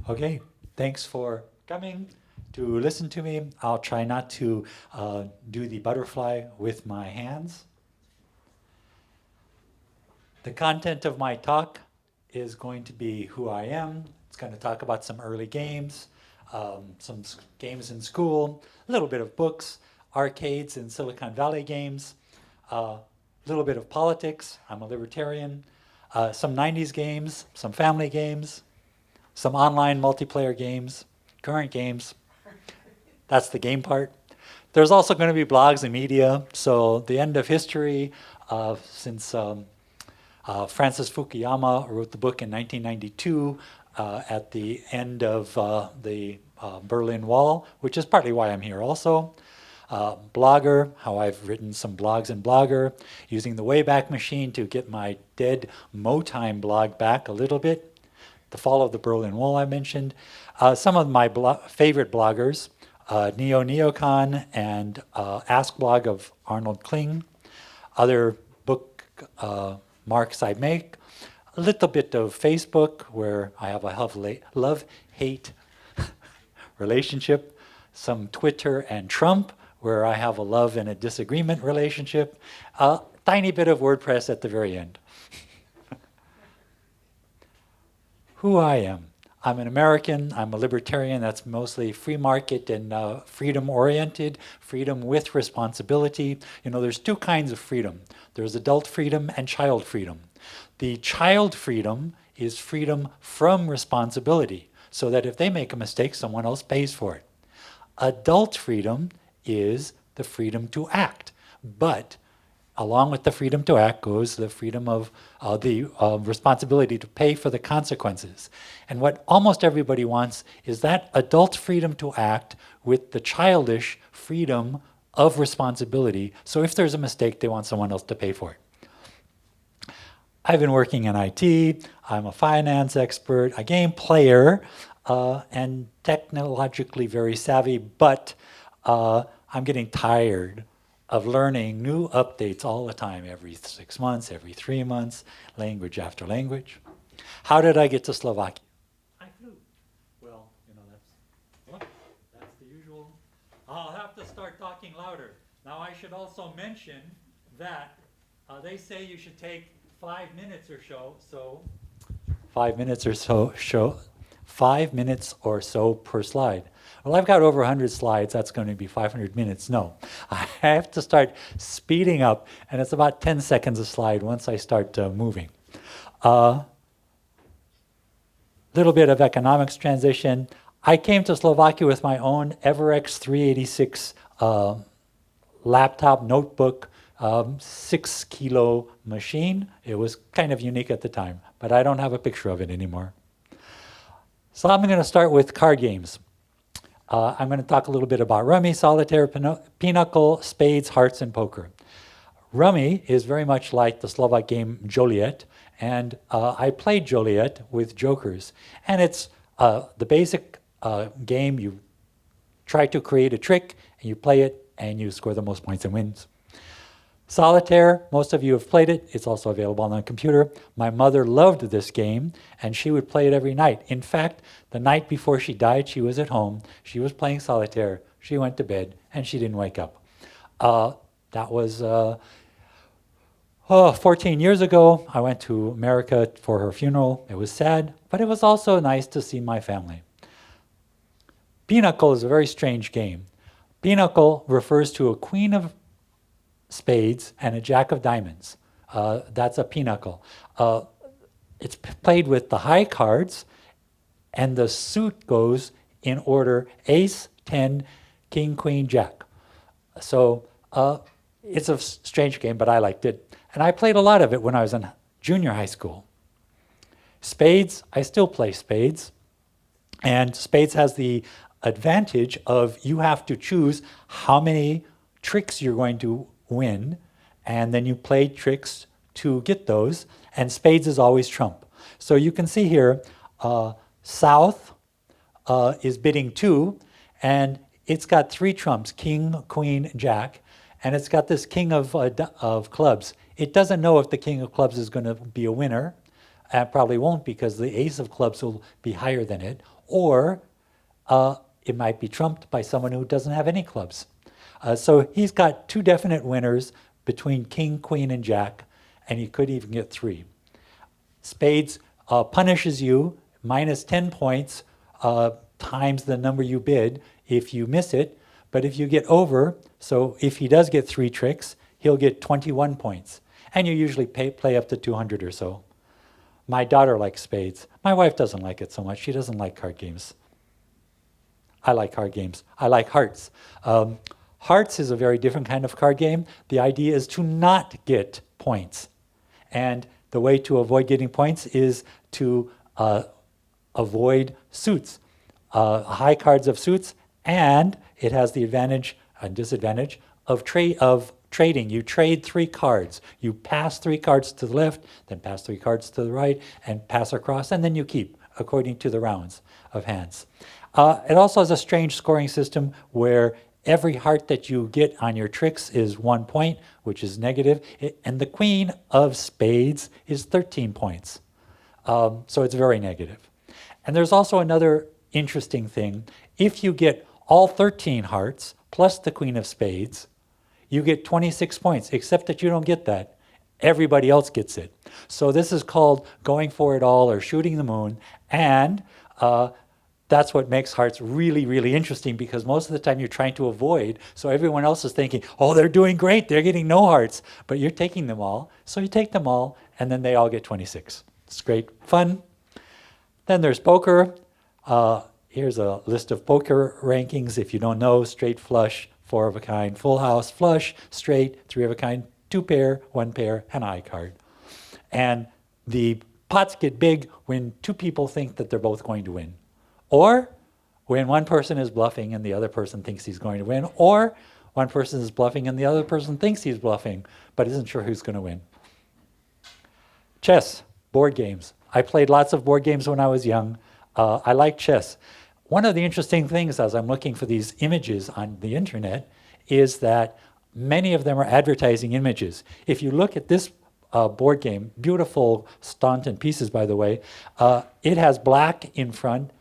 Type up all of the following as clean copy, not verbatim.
Okay, thanks for coming to listen to me. I'll try not to do the butterfly with my hands. The content of my talk is going to be who I am. It's going to talk about some early games, some games in school, a little bit of books, arcades and Silicon Valley games, a little bit of politics. I'm a libertarian. Some 90s games, some family games, some online multiplayer games, current games. That's the game part. There's also going to be blogs and media. So the end of history, since Francis Fukuyama wrote the book in 1992 at the end of the Berlin Wall, which is partly why I'm here also. Blogger, how I've written some blogs in Blogger, using the Wayback Machine to get my dead MoTime blog back a little bit. The fall of the Berlin Wall I mentioned. Some of my favorite bloggers, Neo Neocon and Ask Blog of Arnold Kling. Other book marks I make. A little bit of Facebook, where I have a love-hate relationship. Some Twitter and Trump, where I have a love and a disagreement relationship. A tiny bit of WordPress at the very end. Who I am. I'm an American, I'm a libertarian, that's mostly free market and freedom-oriented, freedom with responsibility. You know, there's two kinds of freedom. There's adult freedom and child freedom. The child freedom is freedom from responsibility, so that if they make a mistake, someone else pays for it. Adult freedom is the freedom to act, but along with the freedom to act goes the freedom of the responsibility to pay for the consequences. And what almost everybody wants is that adult freedom to act with the childish freedom of responsibility. So if there's a mistake, they want someone else to pay for it. I've been working in IT. I'm a finance expert, a game player, and technologically very savvy, but I'm getting tired of learning new updates all the time, every 6 months, every 3 months, language after language. How did I get to Slovakia? I flew. Well, you know, that's the usual. I'll have to start talking louder. Now I should also mention that they say you should take 5 minutes or so. 5 minutes or so, 5 minutes or so per slide. Well, I've got over 100 slides. That's going to be 500 minutes. No, I have to start speeding up, and it's about 10 seconds a slide once I start moving. Little bit of economics transition. I came to Slovakia with my own Everex 386 laptop notebook, 6-kilo machine. It was kind of unique at the time, but I don't have a picture of it anymore. So I'm going to start with card games. I'm going to talk a little bit about rummy, solitaire, pinochle, spades, hearts, and poker. Rummy is very much like the Slovak game Joliet, and I played Joliet with jokers. And it's the basic game. You try to create a trick, and you play it, and you score the most points and wins. Solitaire, most of you have played it. It's also available on the computer. My mother loved this game, and she would play it every night. In fact, the night before she died, she was at home. She was playing solitaire. She went to bed, and she didn't wake up. That was 14 years ago. I went to America for her funeral. It was sad, but it was also nice to see my family. Pinochle is a very strange game. Pinochle refers to a queen of spades and a jack of diamonds. That's a pinochle. It's played with the high cards, and the suit goes in order ace, 10, king, queen, jack. So it's a strange game, but I liked it. And I played a lot of it when I was in junior high school. Spades, I still play spades. And spades has the advantage of you have to choose how many tricks you're going to win, and then you play tricks to get those, and spades is always trump. So you can see here, South is bidding 2, and it's got 3 trumps, king, queen, jack, and it's got this king of clubs. It doesn't know if the king of clubs is going to be a winner, and probably won't because the ace of clubs will be higher than it, or it might be trumped by someone who doesn't have any clubs. So he's got two definite winners between king, queen, and jack, and he could even get three. Spades punishes you minus 10 points times the number you bid if you miss it. But if you get over, so if he does get three tricks, he'll get 21 points. And you usually play up to 200 or so. My daughter likes spades. My wife doesn't like it so much. She doesn't like card games. I like card games. I like hearts. Hearts is a very different kind of card game. The idea is to not get points. And the way to avoid getting points is to avoid suits, high cards of suits, and it has the advantage and disadvantage of trading. You trade three cards. You pass three cards to the left, then pass three cards to the right, and pass across, and then you keep, according to the rounds of hands. It also has a strange scoring system where every heart that you get on your tricks is 1 point, which is negative, and the queen of spades is 13 points. So it's very negative. And there's also another interesting thing. If you get all 13 hearts plus the queen of spades, you get 26 points, except that you don't get that. Everybody else gets it. So this is called going for it all or shooting the moon, and that's what makes hearts really, really interesting, because most of the time you're trying to avoid, so everyone else is thinking, oh, they're doing great, they're getting no hearts, but you're taking them all. So you take them all, and then they all get 26. It's great fun. Then there's poker. Here's a list of poker rankings. If you don't know, straight flush, 4 of a kind, full house, flush, straight, 3 of a kind, 2 pair, 1 pair, and high card. And the pots get big when two people think that they're both going to win. Or when one person is bluffing and the other person thinks he's going to win, or one person is bluffing and the other person thinks he's bluffing, but isn't sure who's going to win. Chess, board games. I played lots of board games when I was young. I like chess. One of the interesting things as I'm looking for these images on the internet is that many of them are advertising images. If you look at this board game, beautiful Staunton pieces, by the way, it has black in front,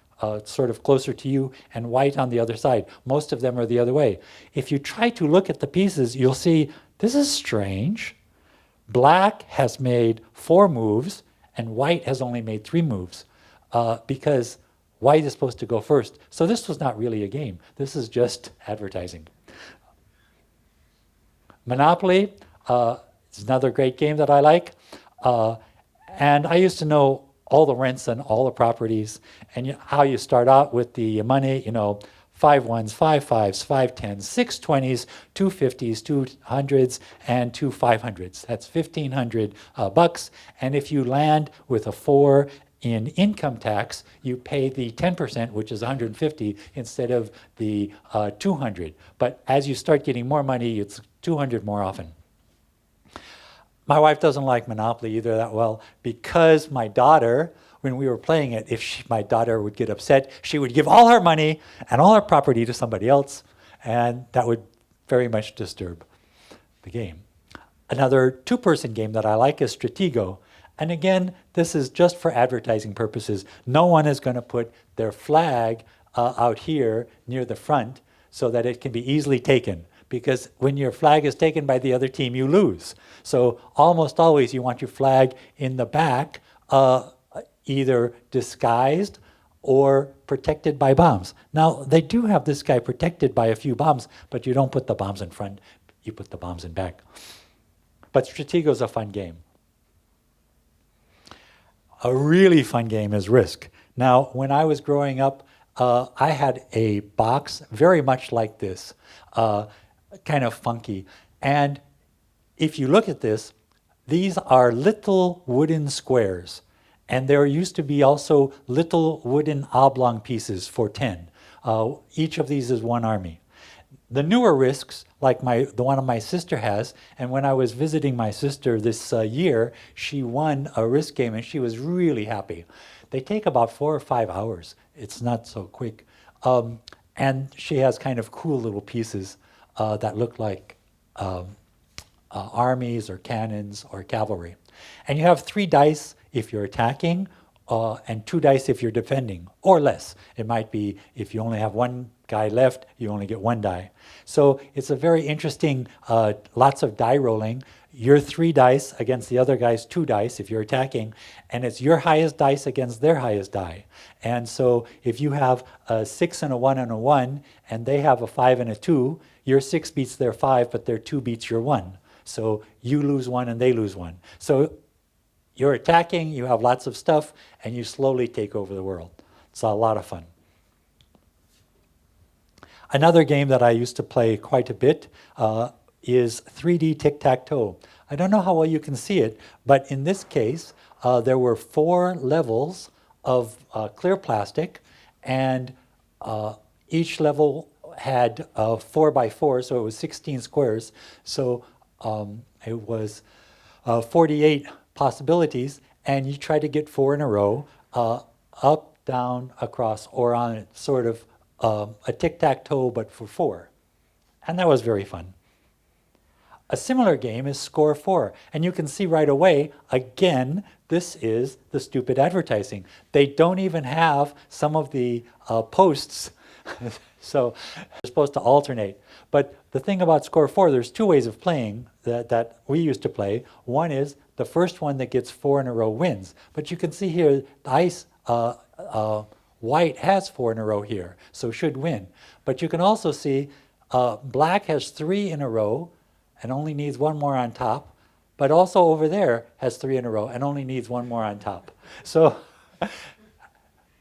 sort of closer to you, and white on the other side. Most of them are the other way. If you try to look at the pieces, you'll see this is strange. Black has made 4 moves, and white has only made 3 moves, because white is supposed to go first. So this was not really a game. This is just advertising. Monopoly is another great game that I like. And I used to know all the rents and all the properties, and how you start out with the money, 5 ones, 5 fives, 5 tens, 6 20s, 2 50s, 2 hundreds, and 2 500s. That's $1,500. And if you land with a 4 in income tax, you pay the 10%, which is 150, instead of the 200. But as you start getting more money, it's 200 more often. My wife doesn't like Monopoly either that well, because my daughter, when we were playing it, if my daughter would get upset, she would give all her money and all her property to somebody else, and that would very much disturb the game. Another 2-person game that I like is Stratego. And again, this is just for advertising purposes. No one is going to put their flag out here near the front so that it can be easily taken, because when your flag is taken by the other team, you lose. So almost always you want your flag in the back, either disguised or protected by bombs. Now, they do have this guy protected by a few bombs, but you don't put the bombs in front, you put the bombs in back. But Stratego is a fun game. A really fun game is Risk. Now, when I was growing up, I had a box very much like this, kind of funky. And if you look at this, these are little wooden squares. And there used to be also little wooden oblong pieces for 10. Each of these is 1 army. The newer Risks, like the one my sister has, and when I was visiting my sister this year, she won a Risk game and she was really happy. They take about 4 or 5 hours. It's not so quick. And she has kind of cool little pieces that look like armies or cannons or cavalry. And you have 3 dice if you're attacking, and 2 dice if you're defending, or less. It might be if you only have 1 guy left, you only get 1 die. So it's a very interesting, lots of die rolling. Your 3 dice against the other guy's 2 dice if you're attacking, and it's your highest dice against their highest die. And so if you have a 6 and a 1 and a 1, and they have a 5 and a 2, your 6 beats their 5, but their 2 beats your 1. So you lose 1 and they lose 1. So you're attacking, you have lots of stuff, and you slowly take over the world. It's a lot of fun. Another game that I used to play quite a bit is 3D tic-tac-toe. I don't know how well you can see it, but in this case, there were 4 levels of clear plastic, and each level had 4 by 4, so it was 16 squares. So it was 48 possibilities, and you try to get 4 in a row, up, down, across, or on it, sort of a tic-tac-toe, but for 4. And that was very fun. A similar game is Score 4, and you can see right away, again, this is the stupid advertising. They don't even have some of the posts, so they're supposed to alternate. But the thing about Score 4, there's 2 ways of playing that we used to play. One is the first one that gets 4 in a row wins. But you can see here, the ice, white has 4 in a row here, so should win. But you can also see black has 3 in a row and only needs 1 more on top, but also over there has 3 in a row and only needs 1 more on top. So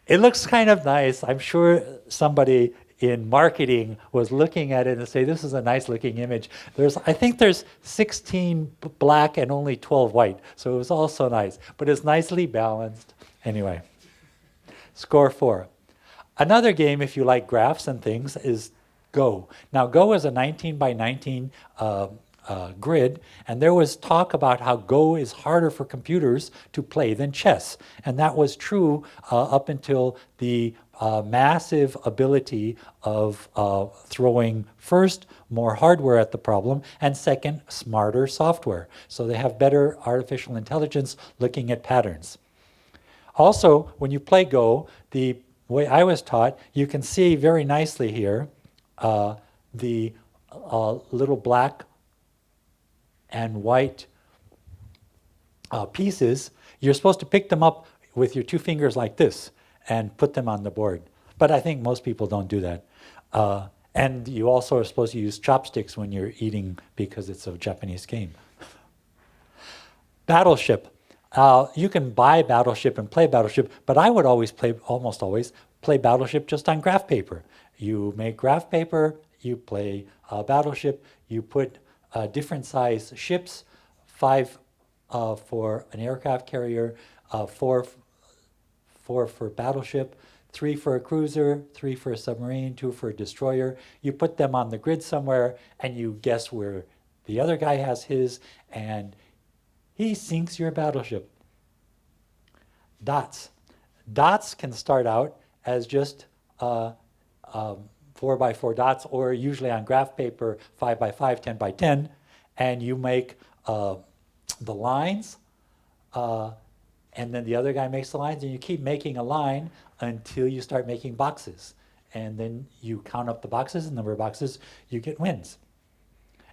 it looks kind of nice. I'm sure somebody in marketing was looking at it and say, this is a nice looking image. I think there's 16 black and only 12 white. So it was also nice, but it's nicely balanced. Anyway, Score 4. Another game, if you like graphs and things, is Go. Now, Go is a 19 by 19 grid, and there was talk about how Go is harder for computers to play than chess. And that was true up until the massive ability of throwing, first, more hardware at the problem, and second, smarter software. So they have better artificial intelligence looking at patterns. Also, when you play Go, the way I was taught, you can see very nicely here the little black and white pieces. You're supposed to pick them up with your 2 fingers like this and put them on the board. But I think most people don't do that. And you also are supposed to use chopsticks when you're eating because it's a Japanese game. Battleship. You can buy Battleship and play Battleship, but I would always almost always play Battleship just on graph paper. You make graph paper, you play Battleship, you put different size ships, 5 for an aircraft carrier, 4 for battleship, 3 for a cruiser, 3 for a submarine, 2 for a destroyer. You put them on the grid somewhere, and you guess where the other guy has his, and he sinks your battleship. Dots. Dots can start out as just 4 by 4 dots, or usually on graph paper, 5 by 5, 10 by 10, and you make the lines, and then the other guy makes the lines, and you keep making a line until you start making boxes. And then you count up the boxes, and the number of boxes, you get wins.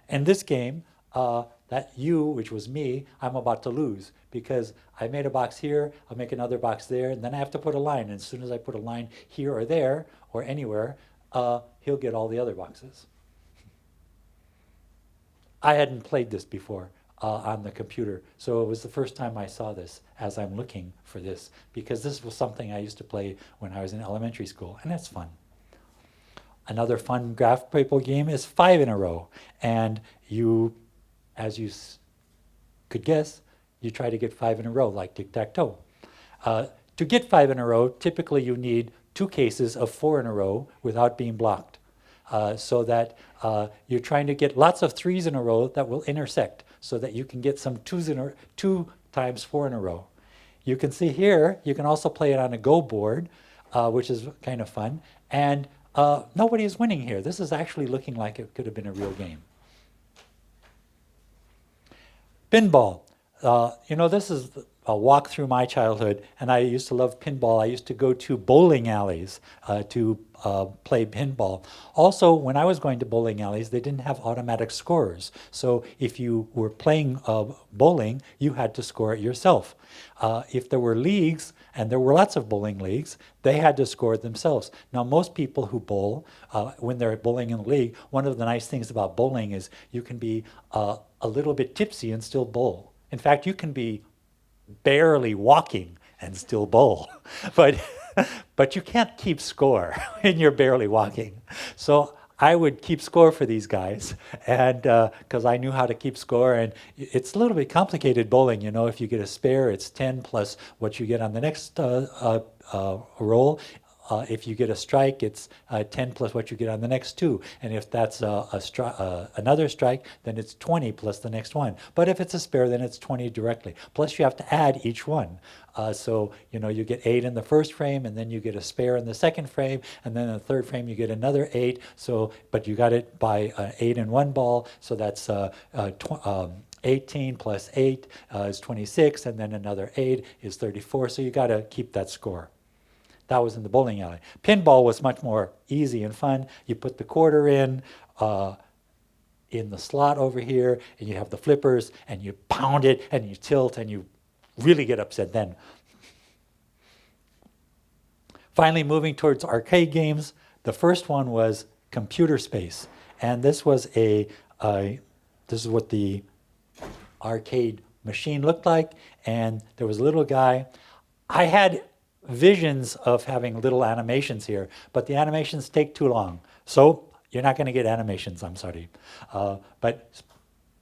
In this game, that you, which was me, I'm about to lose because I made a box here, I'll make another box there, and then I have to put a line. And as soon as I put a line here or there or anywhere, he'll get all the other boxes. I hadn't played this before on the computer, so it was the first time I saw this as I'm looking for this, because this was something I used to play when I was in elementary school, and it's fun. Another fun graph paper game is 5 in a row, and you, as you could guess, you try to get 5 in a row, like tic-tac-toe. To get 5 in a row, typically you need 2 cases of 4 in a row without being blocked, so that you're trying to get lots of 3s in a row that will intersect, so that you can get some 2 times 4 in a row. You can see here, you can also play it on a Go board, which is kind of fun, and nobody is winning here. This is actually looking like it could have been a real game. Pinball. This is walk through my childhood, and I used to love pinball. I used to go to bowling alleys to play pinball. Also, when I was going to bowling alleys, they didn't have automatic scorers. So if you were playing bowling, you had to score it yourself. If there were leagues, and there were lots of bowling leagues, they had to score it themselves. Now, most people who bowl, when they're bowling in the league, one of the nice things about bowling is you can be a little bit tipsy and still bowl. In fact, you can be barely walking and still bowl. But you can't keep score when you're barely walking. So I would keep score for these guys, and because I knew how to keep score. And it's a little bit complicated bowling. You know, if you get a spare, it's 10 plus what you get on the next roll. If you get a strike, it's 10 plus what you get on the next two. And if that's another strike, then it's 20 plus the next one. But if it's a spare, then it's 20 directly. Plus you have to add each one. So, you know, you get 8 in the first frame, and then you get a spare in the second frame, and then in the third frame you get another 8. So, but you got it by 8 in one ball, so that's 18 plus 8 is 26, and then another 8 is 34. So you got to keep that score. That was in the bowling alley. Pinball was much more easy and fun. You put the quarter in the slot over here, and you have the flippers, and you pound it, and you tilt, and you really get upset then. Finally, moving towards arcade games, the first one was Computer Space, and this was this is what the arcade machine looked like, and there was a little guy. I had visions of having little animations here, but the animations take too long. So you're not going to get animations, I'm sorry. But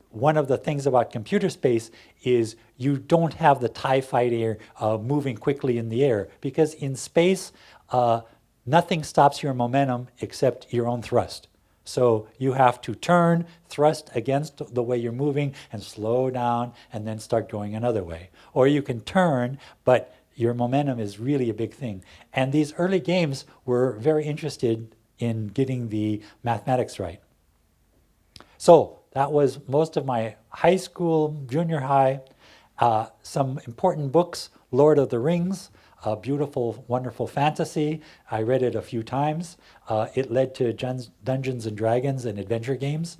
one of the things about Computer Space is you don't have the TIE fighter moving quickly in the air, because in space, nothing stops your momentum except your own thrust. So you have to turn, thrust against the way you're moving, and slow down, and then start going another way. Or you can turn, but your momentum is really a big thing. And these early games were very interested in getting the mathematics right. So that was most of my high school, junior high. Some important books: Lord of the Rings, a beautiful, wonderful fantasy. I read it a few times. It led to Dungeons and Dragons and adventure games.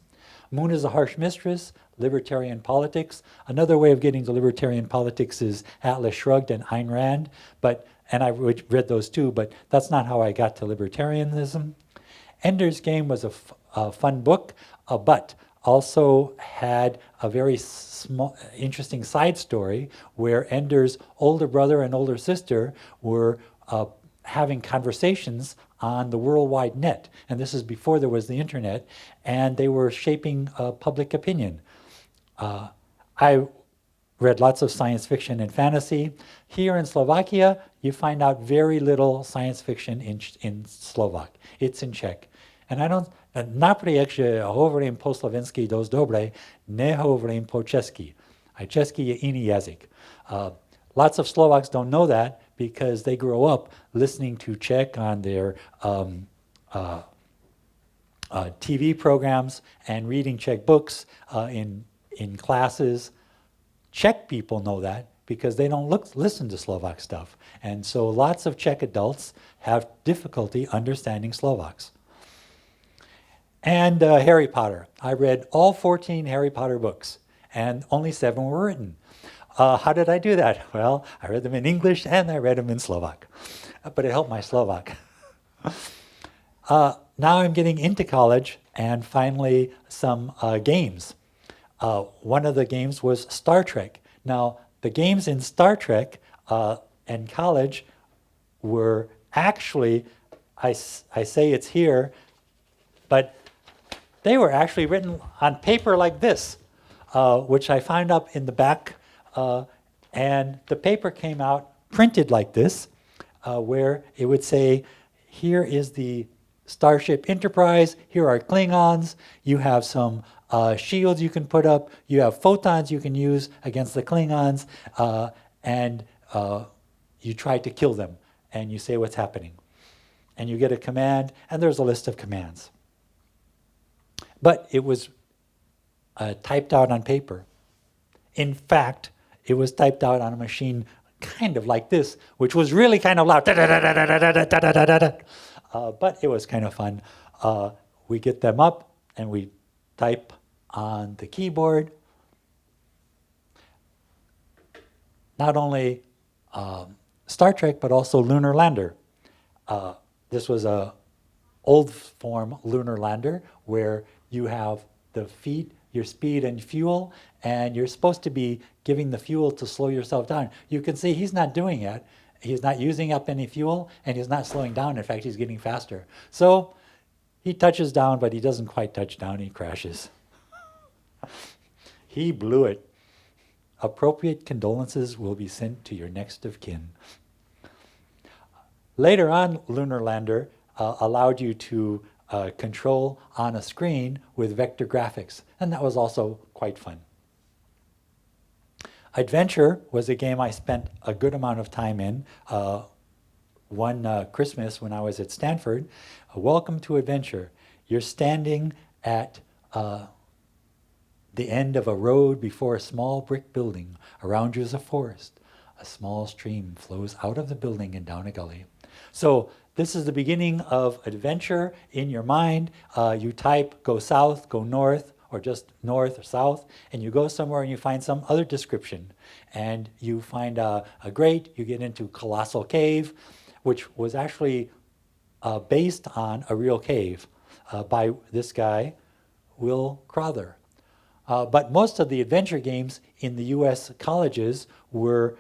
Moon is a Harsh Mistress, Libertarian Politics. Another way of getting to libertarian politics is Atlas Shrugged and Ayn Rand, and I read those too, but that's not how I got to libertarianism. Ender's Game was a fun book, but also had a very interesting side story where Ender's older brother and older sister were having conversations on the World Wide Net. And this is before there was the internet, and they were shaping public opinion. I read lots of science fiction and fantasy. Here in Slovakia, you find out very little science fiction in Slovak. It's in Czech. And I don't, napriek, že hovorím po slovensky dosť dobre, nehovorím po česky. A česky je iný jazyk. Lots of Slovaks don't know that because they grow up listening to Czech on their TV programs and reading Czech books in classes. Czech people know that because they don't listen to Slovak stuff. And so lots of Czech adults have difficulty understanding Slovaks. And Harry Potter. I read all 14 Harry Potter books, and only 7 were written. How did I do that? Well, I read them in English and I read them in Slovak. But it helped my Slovak. Now I'm getting into college, and finally some games. One of the games was Star Trek. Now, the games in Star Trek and college were actually, I say it's here, but they were actually written on paper like this, which I found up in the back. And the paper came out printed like this, where it would say, here is the Starship Enterprise, here are Klingons, you have some shields you can put up, you have photons you can use against the Klingons, and you try to kill them, and you say what's happening. And you get a command, and there's a list of commands. But it was typed out on paper. In fact, it was typed out on a machine kind of like this, which was really kind of loud. But it was kind of fun. We get them up and we type on the keyboard. Not only Star Trek, but also Lunar Lander. This was a old form lunar lander where you have the feet, your speed and fuel, and you're supposed to be giving the fuel to slow yourself down. You can see he's not doing it. He's not using up any fuel, and he's not slowing down. In fact, he's getting faster. So he touches down, but he doesn't quite touch down. He crashes. He blew it. Appropriate condolences will be sent to your next of kin. Later on, Lunar Lander allowed you to control on a screen with vector graphics, and that was also quite fun. Adventure was a game I spent a good amount of time in. One Christmas when I was at Stanford, welcome to Adventure. You're standing at the end of a road before a small brick building. Around you is a forest. A small stream flows out of the building and down a gully. So this is the beginning of adventure in your mind. You type, go south, go north, or just north or south, and you go somewhere and you find some other description. And you find a grate, you get into Colossal Cave, which was actually based on a real cave by this guy, Will Crowther. But most of the adventure games in the US colleges were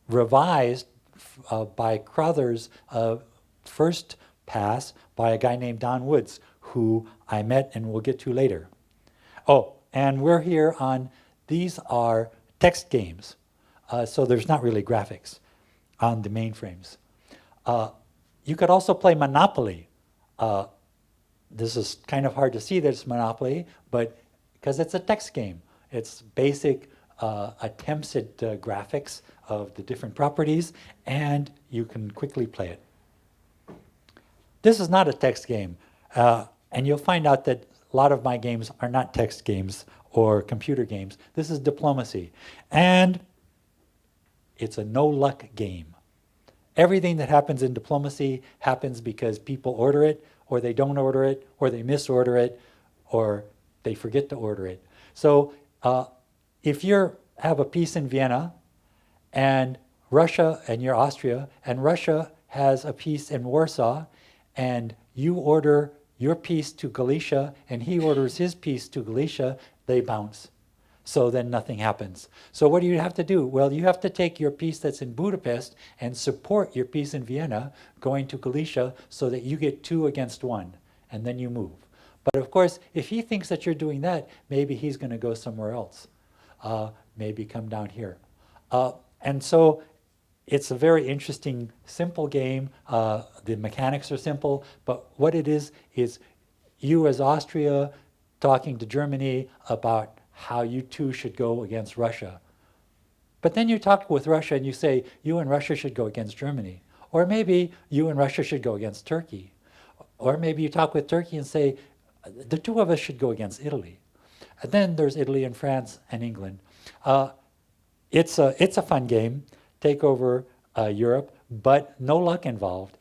revised by Crowther's first pass by a guy named Don Woods, who I met and we'll get to later. Oh, and we're here on, these are text games. So there's not really graphics on the mainframes. You could also play Monopoly. This is kind of hard to see that it's Monopoly, but because it's a text game. It's basic attempts at graphics of the different properties, and you can quickly play it. This is not a text game, and you'll find out that a lot of my games are not text games or computer games. This is diplomacy, and it's a no-luck game. Everything that happens in diplomacy happens because people order it, or they don't order it, or they misorder it, or they forget to order it. So if you have a peace in Vienna, and Russia, and you're Austria, and Russia has a peace in Warsaw, and you order your piece to Galicia, and he orders his piece to Galicia, they bounce. So then nothing happens. So what do you have to do? Well, you have to take your piece that's in Budapest and support your piece in Vienna going to Galicia so that you get 2 against 1, and then you move. But of course, if he thinks that you're doing that, maybe he's going to go somewhere else. Maybe come down here. And so it's a very interesting, simple game. The mechanics are simple, but what it is you as Austria talking to Germany about how you two should go against Russia. But then you talk with Russia and you say, you and Russia should go against Germany. Or maybe you and Russia should go against Turkey. Or maybe you talk with Turkey and say, the 2 of us should go against Italy. And then there's Italy and France and England. It's a fun game, take over Europe, but no luck involved.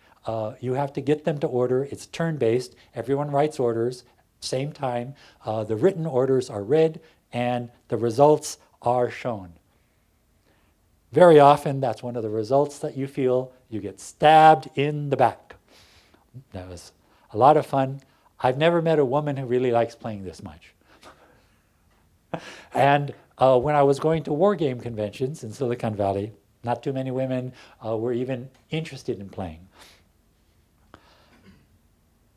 You have to get them to order. It's turn-based. Everyone writes orders, same time. The written orders are read, and the results are shown. Very often, that's one of the results that you feel. You get stabbed in the back. That was a lot of fun. I've never met a woman who really likes playing this much. And when I was going to war game conventions in Silicon Valley, not too many women were even interested in playing.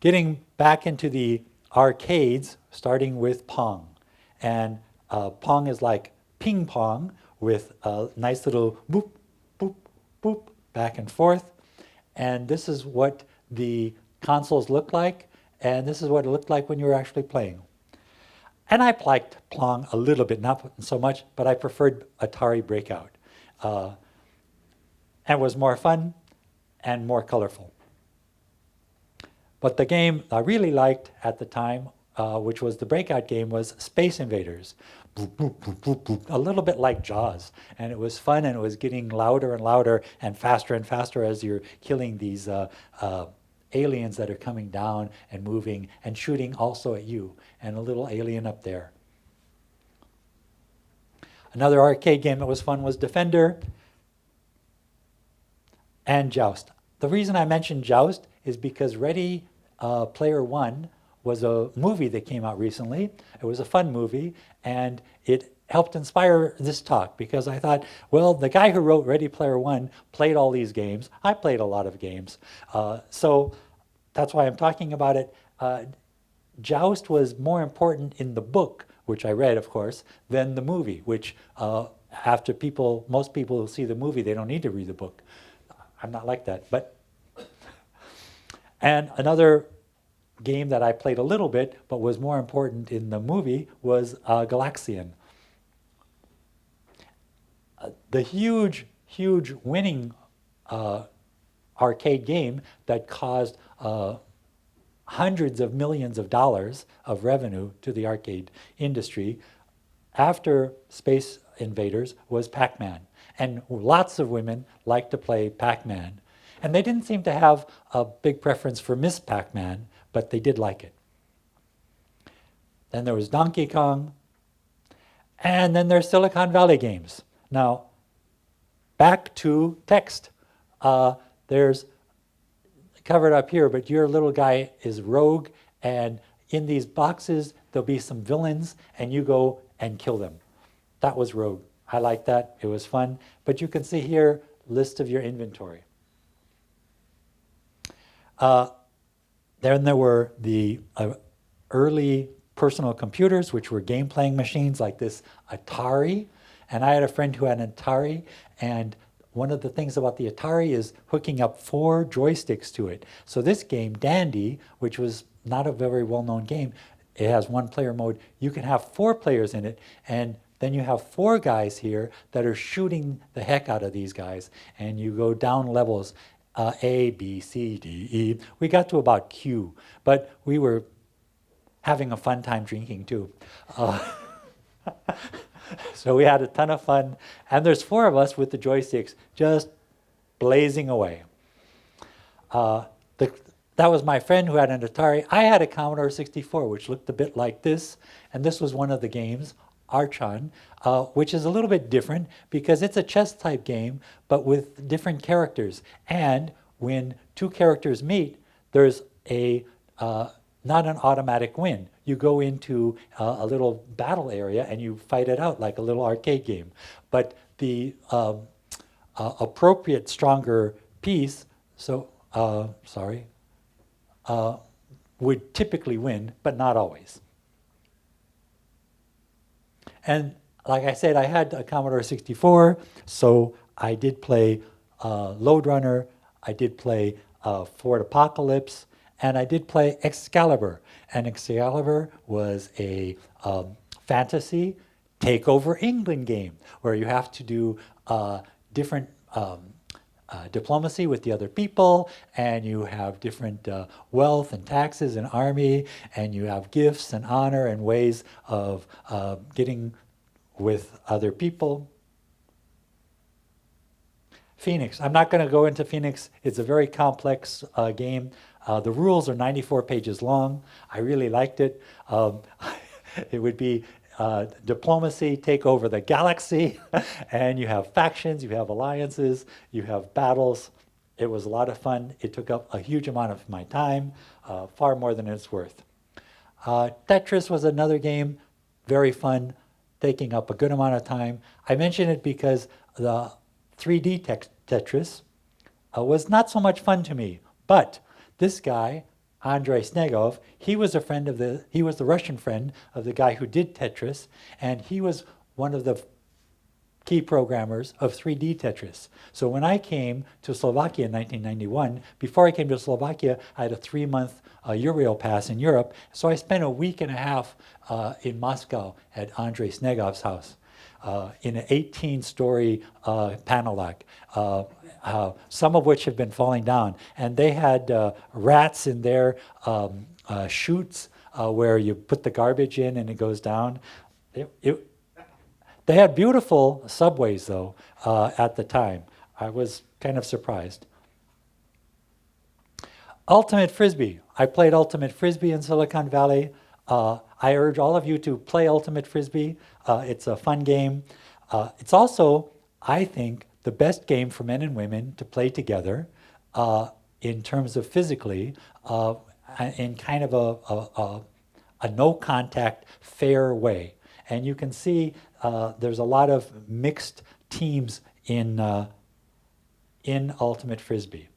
Getting back into the arcades, starting with Pong. And Pong is like ping pong with a nice little boop, boop, boop, back and forth. And this is what the consoles look like, and this is what it looked like when you were actually playing. And I liked Pong a little bit, not so much, but I preferred Atari Breakout. And it was more fun and more colorful. But the game I really liked at the time, which was the Breakout game, was Space Invaders. boop, boop, boop, boop, boop, a little bit like Jaws. And it was fun, and it was getting louder and louder and faster as you're killing these aliens that are coming down and moving and shooting also at you, and a little alien up there. Another arcade game that was fun was Defender and Joust. The reason I mentioned Joust is because Ready Player One was a movie that came out recently. It was a fun movie, and it helped inspire this talk, because I thought, well, the guy who wrote Ready Player One played all these games. I played a lot of games. So that's why I'm talking about it. Joust was more important in the book, which I read, of course, than the movie, which after most people who see the movie, they don't need to read the book. I'm not like that. And another game that I played a little bit, but was more important in the movie, was Galaxian. The huge winning arcade game that caused hundreds of millions of dollars of revenue to the arcade industry after Space Invaders was Pac-Man. And lots of women liked to play Pac-Man. And they didn't seem to have a big preference for Miss Pac-Man, but they did like it. Then there was Donkey Kong. And then there's Silicon Valley games. Now, back to text. There's covered up here, but your little guy is Rogue, and in these boxes, there'll be some villains, and you go and kill them. That was Rogue. I like that. It was fun. But you can see here, list of your inventory. Then there were the early personal computers, which were game-playing machines like this Atari. And I had a friend who had an Atari, and one of the things about the Atari is hooking up 4 joysticks to it. So this game, Dandy, which was not a very well-known game, it has 1-player mode. You can have 4 players in it, and then you have 4 guys here that are shooting the heck out of these guys, and you go down levels, A, B, C, D, E. We got to about Q, but we were having a fun time drinking too. So we had a ton of fun, and there's 4 of us with the joysticks just blazing away. That was my friend who had an Atari. I had a Commodore 64, which looked a bit like this, and this was one of the games, Archon, which is a little bit different because it's a chess-type game, but with different characters. And when 2 characters meet, there's not an automatic win. You go into a little battle area and you fight it out like a little arcade game. But the appropriate stronger piece, would typically win, but not always. And like I said, I had a Commodore 64, so I did play Lode Runner, I did play Ford Apocalypse, and I did play Excalibur. And Excalibur was a fantasy takeover England game where you have to do different diplomacy with the other people, and you have different wealth and taxes and army, and you have gifts and honor and ways of getting with other people. Phoenix. I'm not going to go into Phoenix. It's a very complex game. The rules are 94 pages long. I really liked it. It would be diplomacy, take over the galaxy, and you have factions, you have alliances, you have battles. It was a lot of fun. It took up a huge amount of my time, far more than it's worth. Tetris was another game, very fun, taking up a good amount of time. I mention it because the 3D Tetris was not so much fun to me, but this guy, Andrei Snegov, he was the Russian friend of the guy who did Tetris, and he was one of the key programmers of 3D Tetris. So when I came to Slovakia in 1991, before I came to Slovakia, I had a 3-month Eurail pass in Europe, so I spent a week and a half in Moscow at Andrei Snegov's house in an 18-story Panelak. Some of which have been falling down. And they had rats in their chutes where you put the garbage in and it goes down. They had beautiful subways, though, at the time. I was kind of surprised. Ultimate Frisbee. I played Ultimate Frisbee in Silicon Valley. I urge all of you to play Ultimate Frisbee. It's a fun game. It's also, I think, the best game for men and women to play together in terms of physically, in kind of a no-contact, fair way. And you can see there's a lot of mixed teams in Ultimate Frisbee.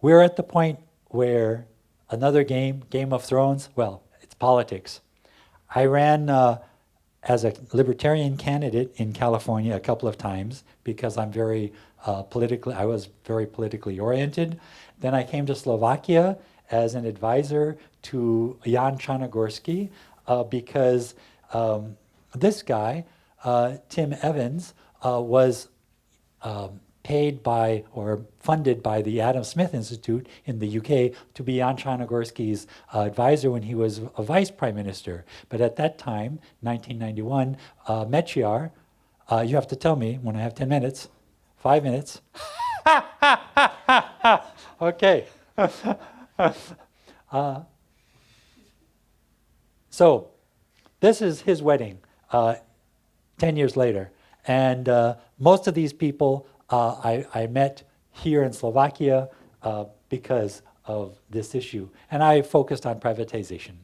We're at the point where another game, Game of Thrones, well, it's politics. I ran as a libertarian candidate in California a couple of times because I'm I was very politically oriented. Then I came to Slovakia as an advisor to Jan Chanogorski because this guy, Tim Evans, was paid by or funded by the Adam Smith Institute in the UK to be Jan Chanogorski's advisor when he was a vice prime minister. But at that time, 1991, Mechiar, you have to tell me when I have 10 minutes, 5 minutes. Okay. So this is his wedding 10 years later. And most of these people I met here in Slovakia because of this issue. And I focused on privatization.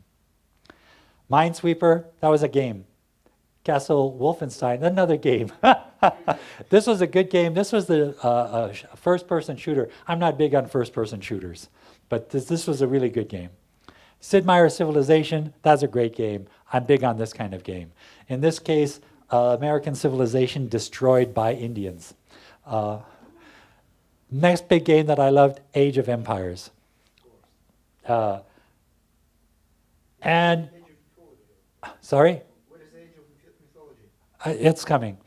Minesweeper, that was a game. Castle Wolfenstein, another game. This was a good game. This was the first-person shooter. I'm not big on first-person shooters, but this was a really good game. Sid Meier's Civilization, that's a great game. I'm big on this kind of game. In this case, American civilization destroyed by Indians. Next big game that I loved, Age of Empires. And, sorry? What is Age of Mythology? It's coming.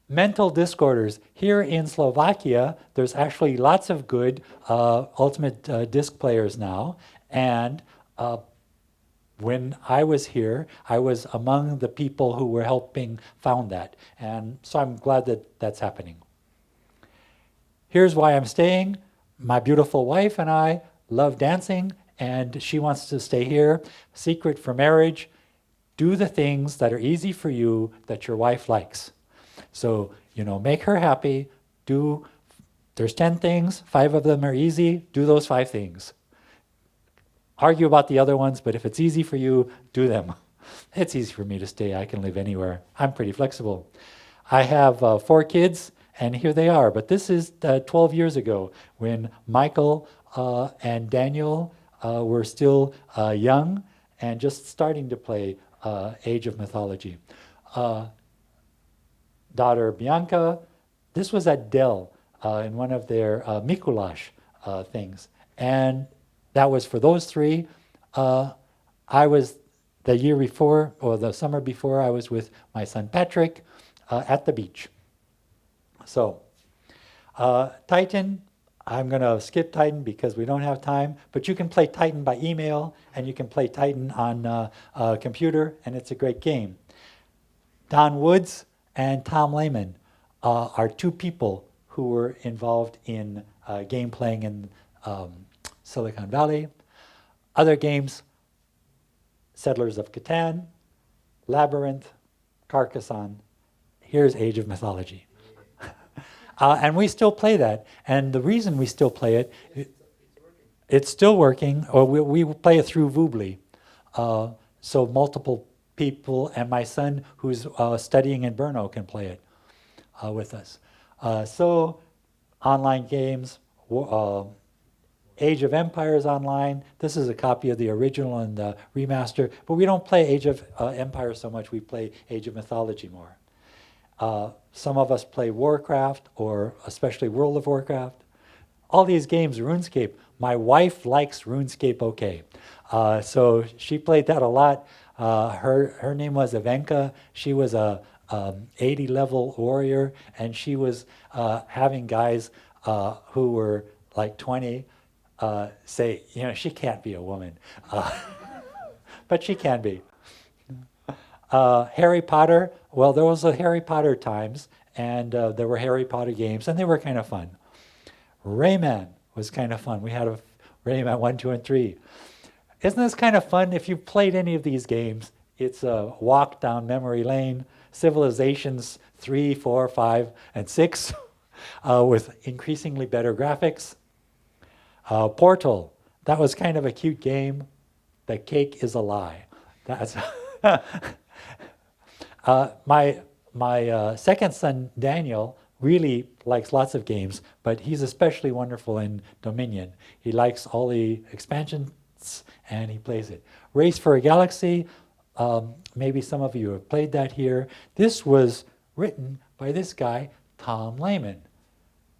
Mental disorders. Here in Slovakia, there's actually lots of good ultimate disc players now. And when I was here, I was among the people who were helping found that. And so I'm glad that that's happening. Here's why I'm staying. My beautiful wife and I love dancing, and she wants to stay here. Secret for marriage, do the things that are easy for you that your wife likes. So, make her happy. There's 10 things, 5 of them are easy, do those 5 things. Argue about the other ones, but if it's easy for you, do them. It's easy for me to stay. I can live anywhere. I'm pretty flexible. I have 4 kids, and here they are. But this is 12 years ago when Michael and Daniel were still young and just starting to play Age of Mythology. Daughter Bianca, this was at Dell in one of their Mikulash things. And that was for those 3. I was the year before, or the summer before, I was with my son Patrick at the beach. So, Titan, I'm going to skip Titan because we don't have time, but you can play Titan by email, and you can play Titan on a computer, and it's a great game. Don Woods and Tom Lehman are 2 people who were involved in game playing in Silicon Valley. Other games, Settlers of Catan, Labyrinth, Carcassonne. Here's Age of Mythology. And we still play that. And the reason we still play it, it's still working, or we play it through Voobly. So multiple people, and my son who's studying in Brno can play it with us. So online games, Age of Empires online. This is a copy of the original and the remaster, but we don't play Age of Empires so much, we play Age of Mythology more. Some of us play Warcraft, or especially World of Warcraft. All these games, RuneScape. My wife likes RuneScape okay. So she played that a lot. Her name was Ivanka. She was a 80 level warrior, and she was having guys who were like 20 say, she can't be a woman. But she can be. Harry Potter, well, there was a Harry Potter times, and there were Harry Potter games, and they were kind of fun. Rayman was kind of fun. We had a Rayman 1, 2, and 3. Isn't this kind of fun? If you've played any of these games, it's a walk down memory lane. Civilizations 3, 4, 5, and 6 with increasingly better graphics. Portal, that was kind of a cute game. The cake is a lie. That's my second son, Daniel, really likes lots of games, but he's especially wonderful in Dominion. He likes all the expansions and he plays it. Race for a Galaxy, maybe some of you have played that here. This was written by this guy, Tom Lehman.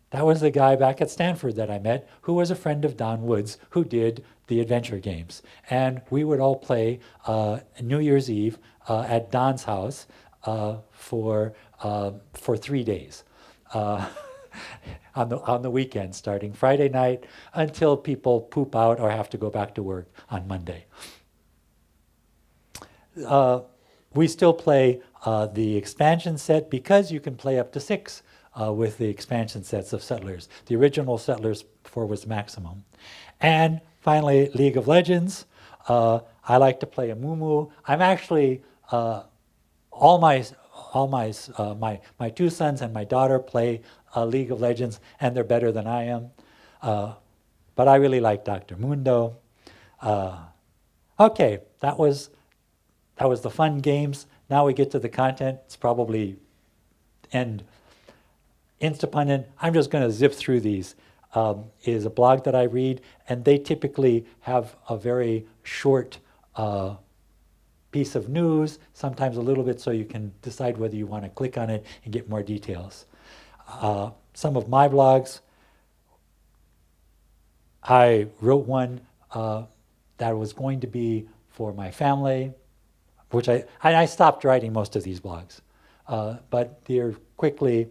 That was the guy back at Stanford that I met who was a friend of Don Wood's who did the adventure games. And we would all play New Year's Eve at Don's house for 3 days. On the weekend, starting Friday night until people poop out or have to go back to work on Monday. We still play the expansion set because you can play up to 6 with the expansion sets of Settlers. The original Settlers 4 was maximum. And finally, League of Legends. I like to play a Mumu. I'm actually my 2 sons and my daughter play League of Legends, and they're better than I am. But I really like Dr. Mundo. Okay, that was the fun games. Now we get to the content. It's probably end Instapundit. I'm just going to zip through these. Is a blog that I read, and they typically have a very short piece of news, sometimes a little bit, so you can decide whether you want to click on it and get more details. Some of my blogs, I wrote one that was going to be for my family, which I stopped writing most of these blogs. But they're quickly,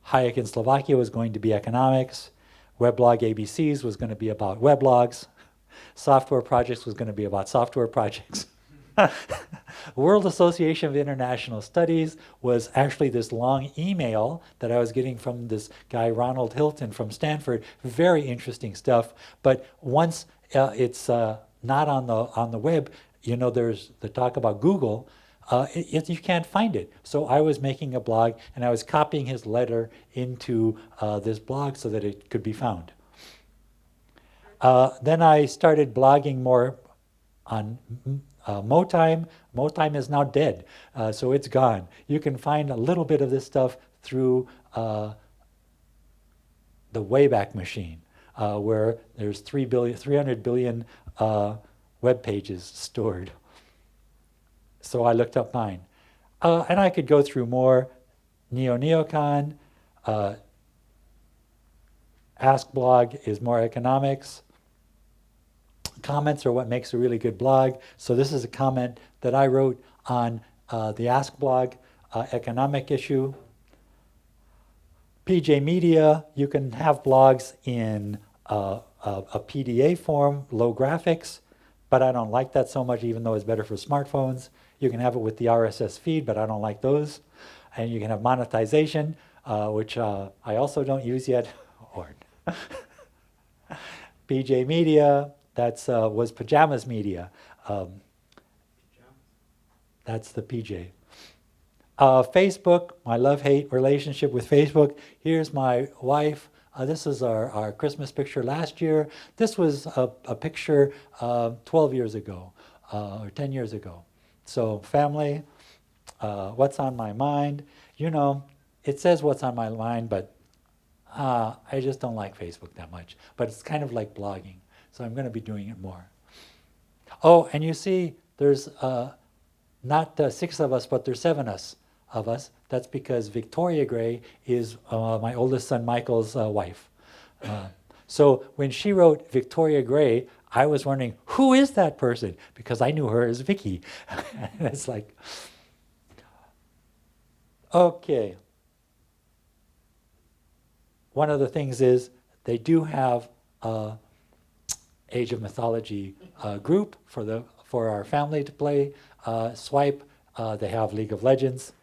Hayek in Slovakia was going to be economics, Weblog ABCs was going to be about weblogs, software projects was going to be about software projects. World Association of International Studies was actually this long email that I was getting from this guy, Ronald Hilton from Stanford. Very interesting stuff. But once it's not on the web, there's the talk about Google, you can't find it. So I was making a blog and I was copying his letter into this blog so that it could be found. Then I started blogging more on MoTime. MoTime is now dead, so it's gone. You can find a little bit of this stuff through the Wayback Machine, where there's 300 billion web pages stored. So I looked up mine. And I could go through more. Neocon, Ask Blog is more economics. Comments are what makes a really good blog. So this is a comment that I wrote on the Ask Blog economic issue. PJ Media, you can have blogs in a PDA form, low graphics, but I don't like that so much, even though it's better for smartphones. You can have it with the RSS feed, but I don't like those. And you can have monetization, which I also don't use yet. PJ Media, that's was Pajamas Media. That's the PJ. Facebook, my love-hate relationship with Facebook. Here's my wife. This is our Christmas picture last year. This was a picture 12 years ago, or 10 years ago. So family, what's on my mind? It says what's on my mind, but I just don't like Facebook that much. But it's kind of like blogging, so I'm going to be doing it more. Oh, and you see, there's not 6 of us, but there's 7 of us. That's because Victoria Gray is my oldest son Michael's wife. So when she wrote Victoria Gray, I was wondering, who is that person? Because I knew her as Vicky. And it's like, okay. One of the things is they do have Age of Mythology group for our family to play. Swipe They have League of Legends.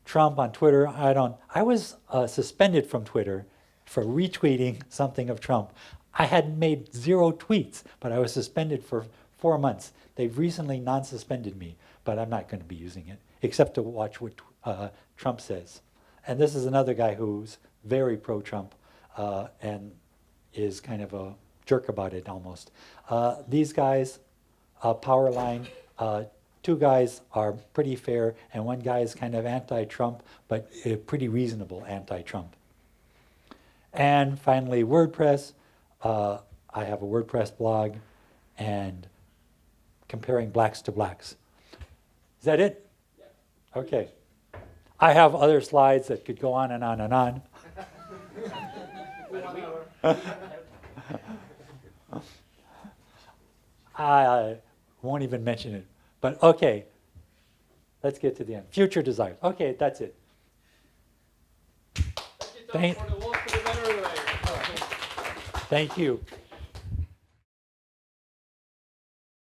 Trump on Twitter, I was suspended from Twitter for retweeting something of Trump. I had made 0 tweets, but I was suspended for 4 months. They've recently non-suspended me, but I'm not going to be using it, except to watch what Trump says. And this is another guy who's very pro-Trump and is kind of a jerk about it almost. These guys, Powerline, 2 guys are pretty fair, and 1 guy is kind of anti-Trump, but pretty reasonable anti-Trump. And finally, WordPress. I have a WordPress blog, and comparing blacks to blacks. Is that it? Yeah. Okay. I have other slides that could go on and on and on. I won't even mention it. But okay, let's get to the end. Future desires. Okay, that's it. Thank you.